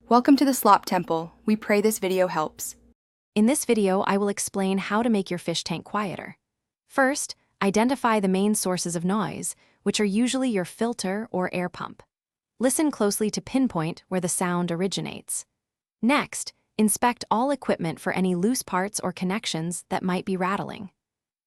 Welcome to the Slop Temple. We pray this video helps. In this video, I will explain how to make your fish tank quieter. First, identify the main sources of noise, which are usually your filter or air pump. Listen closely to pinpoint where the sound originates. Next, inspect all equipment for any loose parts or connections that might be rattling.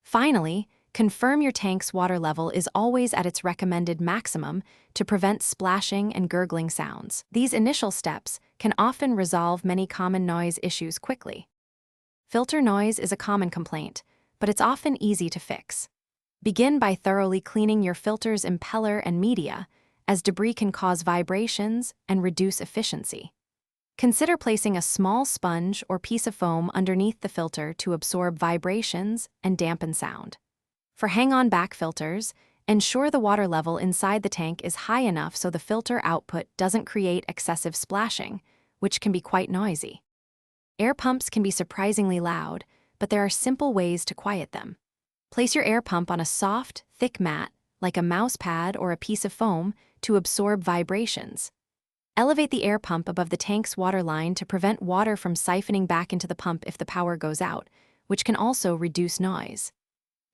Finally, confirm your tank's water level is always at its recommended maximum to prevent splashing and gurgling sounds. These initial steps can often resolve many common noise issues quickly. Filter noise is a common complaint, but it's often easy to fix. Begin by thoroughly cleaning your filter's impeller and media, as debris can cause vibrations and reduce efficiency. Consider placing a small sponge or piece of foam underneath the filter to absorb vibrations and dampen sound. For hang-on back filters, ensure the water level inside the tank is high enough so the filter output doesn't create excessive splashing, which can be quite noisy. Air pumps can be surprisingly loud, but there are simple ways to quiet them. Place your air pump on a soft, thick mat, like a mouse pad or a piece of foam, to absorb vibrations. Elevate the air pump above the tank's water line to prevent water from siphoning back into the pump if the power goes out, which can also reduce noise.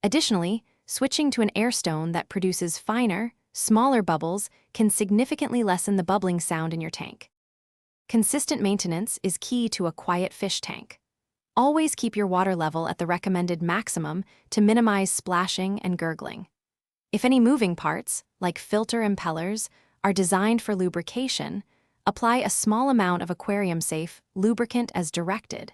Additionally, switching to an air stone that produces finer, smaller bubbles can significantly lessen the bubbling sound in your tank. Consistent maintenance is key to a quiet fish tank. Always keep your water level at the recommended maximum to minimize splashing and gurgling. If any moving parts, like filter impellers, are designed for lubrication, apply a small amount of aquarium-safe lubricant as directed.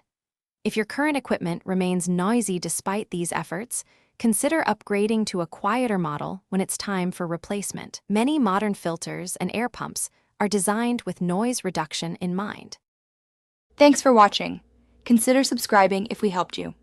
If your current equipment remains noisy despite these efforts, consider upgrading to a quieter model when it's time for replacement. Many modern filters and air pumps are designed with noise reduction in mind. Thanks for watching. Consider subscribing if we helped you.